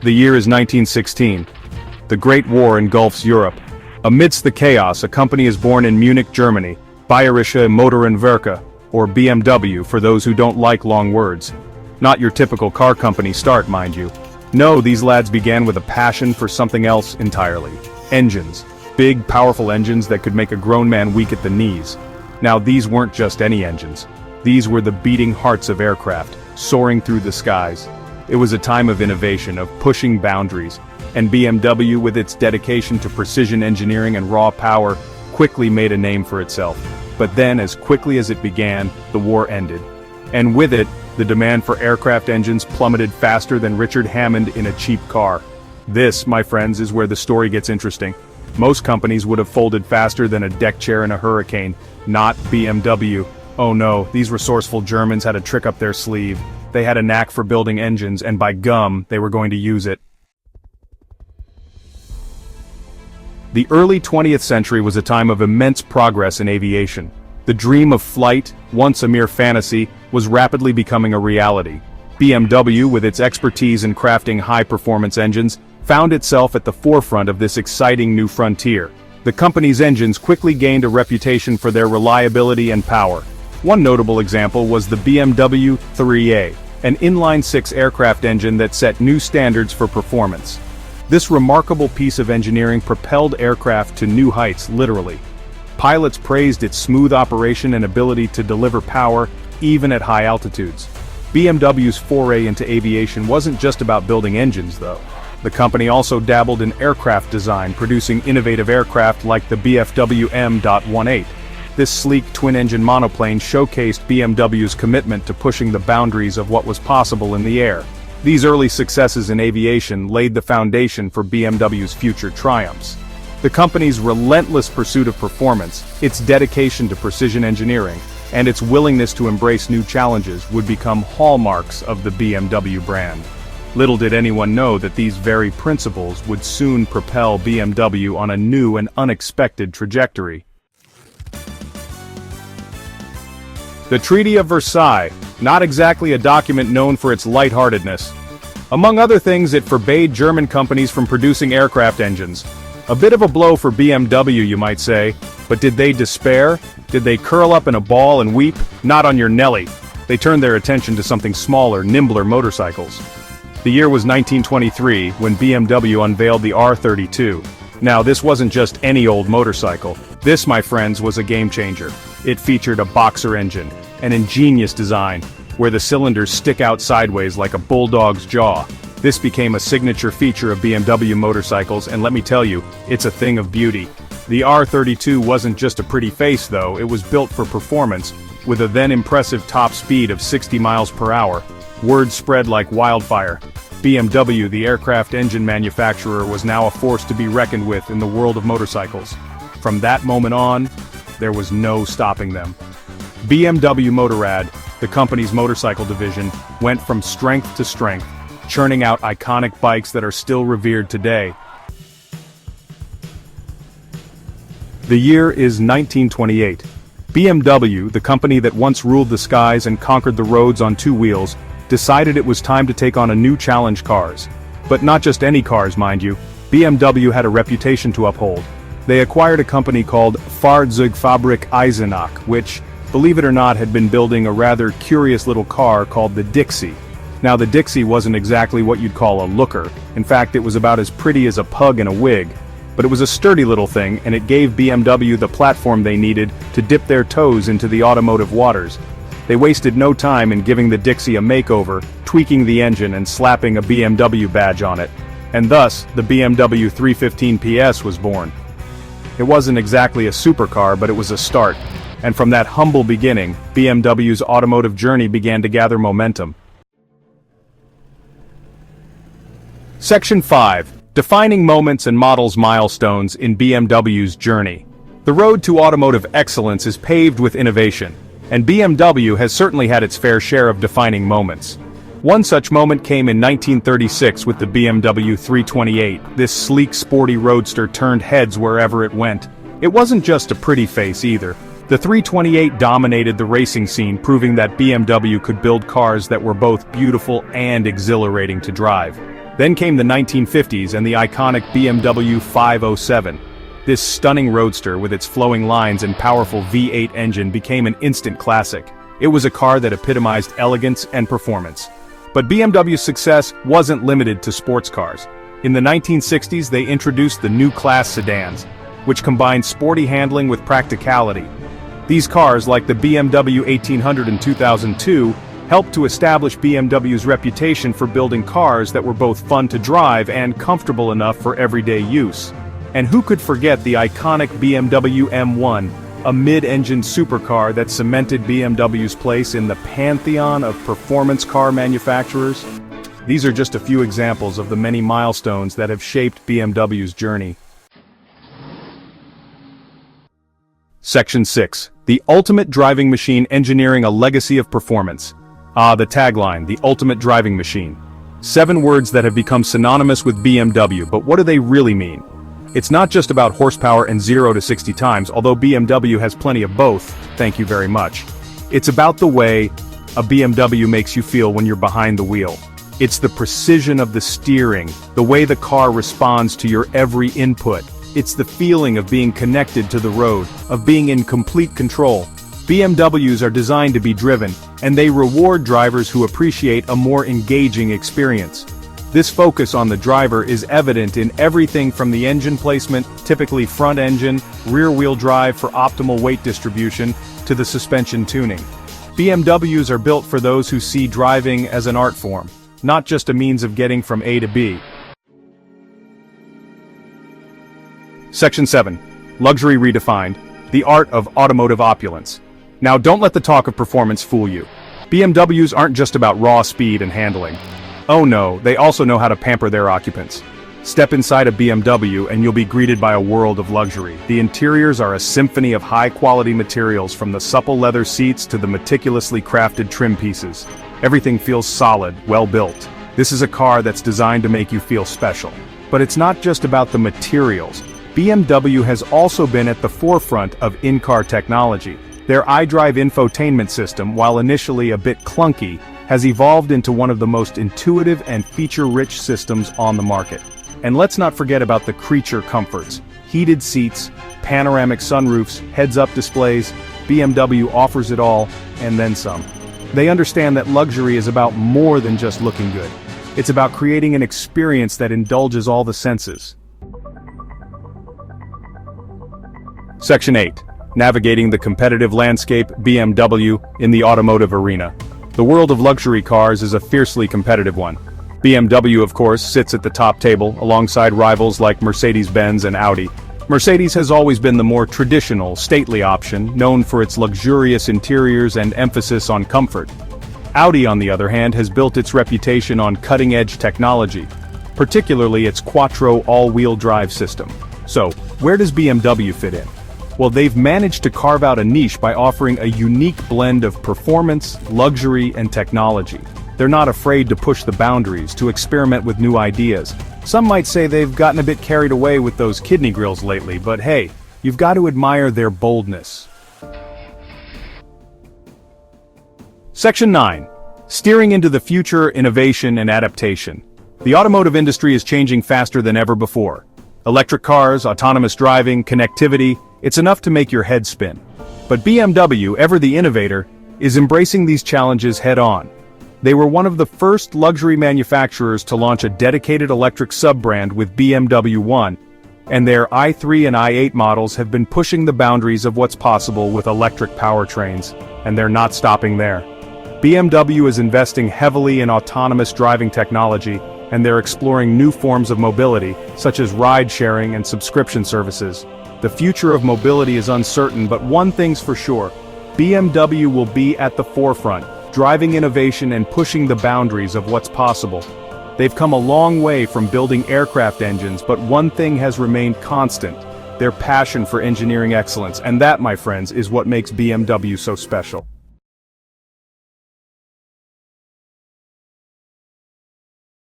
The year is 1916. The Great War engulfs Europe. Amidst the chaos, a company is born in Munich, Germany, Bayerische Motorenwerke, or BMW for those who don't like long words. Not your typical car company start, mind you. No, these lads began with a passion for something else entirely. Engines. Big, powerful engines that could make a grown man weak at the knees. Now, these weren't just any engines. These were the beating hearts of aircraft, soaring through the skies. It was a time of innovation, of pushing boundaries, and BMW, with its dedication to precision engineering and raw power, quickly made a name for itself. But then, as quickly as it began, the war ended. And with it, the demand for aircraft engines plummeted faster than Richard Hammond in a cheap car. This, my friends, is where the story gets interesting. Most companies would have folded faster than a deck chair in a hurricane. Not BMW. Oh no, these resourceful Germans had a trick up their sleeve. They had a knack for building engines, and by gum, they were going to use it. The early 20th century was a time of immense progress in aviation. The dream of flight, once a mere fantasy, was rapidly becoming a reality. BMW, with its expertise in crafting high-performance engines, found itself at the forefront of this exciting new frontier. The company's engines quickly gained a reputation for their reliability and power. One notable example was the BMW 3A, an inline-six aircraft engine that set new standards for performance. This remarkable piece of engineering propelled aircraft to new heights, literally. Pilots praised its smooth operation and ability to deliver power, even at high altitudes. BMW's foray into aviation wasn't just about building engines, though. The company also dabbled in aircraft design, producing innovative aircraft like the BFW M.18. This sleek twin-engine monoplane showcased BMW's commitment to pushing the boundaries of what was possible in the air. These early successes in aviation laid the foundation for BMW's future triumphs. The company's relentless pursuit of performance, its dedication to precision engineering, and its willingness to embrace new challenges would become hallmarks of the BMW brand. Little did anyone know that these very principles would soon propel BMW on a new and unexpected trajectory. The Treaty of Versailles, not exactly a document known for its lightheartedness. Among other things, it forbade German companies from producing aircraft engines. A bit of a blow for BMW, you might say, but did they despair? Did they curl up in a ball and weep? Not on your Nelly. They turned their attention to something smaller, nimbler motorcycles. The year was 1923, when BMW unveiled the R32. Now, this wasn't just any old motorcycle. This, my friends, was a game-changer. It featured a boxer engine, an ingenious design, where the cylinders stick out sideways like a bulldog's jaw. This became a signature feature of BMW motorcycles, and let me tell you, it's a thing of beauty. The R32 wasn't just a pretty face, though. It was built for performance, with a then impressive top speed of 60 miles per hour. Word spread like wildfire. BMW, the aircraft engine manufacturer, was now a force to be reckoned with in the world of motorcycles. From that moment on, there was no stopping them. BMW Motorrad, the company's motorcycle division, went from strength to strength, churning out iconic bikes that are still revered today. The year is 1928. BMW, the company that once ruled the skies and conquered the roads on two wheels, decided it was time to take on a new challenge: cars. But not just any cars, mind you. BMW had a reputation to uphold. They acquired a company called Fahrzeugfabrik Eisenach, which, believe it or not, had been building a rather curious little car called the Dixie. Now, the Dixie wasn't exactly what you'd call a looker. In fact, it was about as pretty as a pug in a wig. But it was a sturdy little thing, and it gave BMW the platform they needed to dip their toes into the automotive waters. They wasted no time in giving the Dixie a makeover, tweaking the engine and slapping a BMW badge on it. And thus, the BMW 315 PS was born. It wasn't exactly a supercar, but it was a start. And from that humble beginning, BMW's automotive journey began to gather momentum. Section 5. Defining moments and models milestones in BMW's journey. The road to automotive excellence is paved with innovation, and BMW has certainly had its fair share of defining moments. One such moment came in 1936 with the BMW 328. This sleek, sporty roadster turned heads wherever it went. It wasn't just a pretty face either. The 328 dominated the racing scene, proving that BMW could build cars that were both beautiful and exhilarating to drive. Then came the 1950s and the iconic BMW 507. This stunning roadster with its flowing lines and powerful V8 engine became an instant classic. It was a car that epitomized elegance and performance. But BMW's success wasn't limited to sports cars. In the 1960s, they introduced the new class sedans, which combined sporty handling with practicality. These cars, like the BMW 1800 in 2002, helped to establish BMW's reputation for building cars that were both fun to drive and comfortable enough for everyday use. And who could forget the iconic BMW M1, a mid-engine supercar that cemented BMW's place in the pantheon of performance car manufacturers? These are just a few examples of the many milestones that have shaped BMW's journey. Section 6. The Ultimate Driving Machine Engineering a Legacy of Performance. The tagline, the ultimate driving machine. 7 words that have become synonymous with BMW, but what do they really mean? It's not just about horsepower and 0 to 60 times, although BMW has plenty of both, thank you very much. It's about the way a BMW makes you feel when you're behind the wheel. It's the precision of the steering, the way the car responds to your every input. It's the feeling of being connected to the road, of being in complete control. BMWs are designed to be driven, and they reward drivers who appreciate a more engaging experience. This focus on the driver is evident in everything from the engine placement, typically front engine, rear-wheel drive for optimal weight distribution, to the suspension tuning. BMWs are built for those who see driving as an art form, not just a means of getting from A to B. Section 7. Luxury Redefined. The Art of Automotive Opulence. Now don't let the talk of performance fool you. BMWs aren't just about raw speed and handling. Oh no, they also know how to pamper their occupants. Step inside a BMW and you'll be greeted by a world of luxury. The interiors are a symphony of high-quality materials, from the supple leather seats to the meticulously crafted trim pieces. Everything feels solid, well-built. This is a car that's designed to make you feel special. But it's not just about the materials. BMW has also been at the forefront of in-car technology. Their iDrive infotainment system, while initially a bit clunky, has evolved into one of the most intuitive and feature-rich systems on the market. And let's not forget about the creature comforts. Heated seats, panoramic sunroofs, heads-up displays. BMW offers it all, and then some. They understand that luxury is about more than just looking good. It's about creating an experience that indulges all the senses. Section 8. Navigating the competitive landscape, BMW, in the automotive arena. The world of luxury cars is a fiercely competitive one. BMW, of course, sits at the top table, alongside rivals like Mercedes-Benz and Audi. Mercedes has always been the more traditional, stately option, known for its luxurious interiors and emphasis on comfort. Audi, on the other hand, has built its reputation on cutting-edge technology, particularly its Quattro all-wheel drive system. So, where does BMW fit in? Well, they've managed to carve out a niche by offering a unique blend of performance, luxury, and technology. They're not afraid to push the boundaries, to experiment with new ideas. Some might say they've gotten a bit carried away with those kidney grills lately, but hey, you've got to admire their boldness. Section 9. Steering into the future, innovation, and adaptation. The automotive industry is changing faster than ever before. Electric cars, autonomous driving, connectivity, it's enough to make your head spin. But BMW, ever the innovator, is embracing these challenges head-on. They were one of the first luxury manufacturers to launch a dedicated electric sub-brand with BMW 1, and their i3 and i8 models have been pushing the boundaries of what's possible with electric powertrains, and they're not stopping there. BMW is investing heavily in autonomous driving technology, and they're exploring new forms of mobility, such as ride-sharing and subscription services. The future of mobility is uncertain, but one thing's for sure: BMW will be at the forefront, driving innovation and pushing the boundaries of what's possible. They've come a long way from building aircraft engines, but one thing has remained constant: their passion for engineering excellence, and that, my friends, is what makes BMW so special.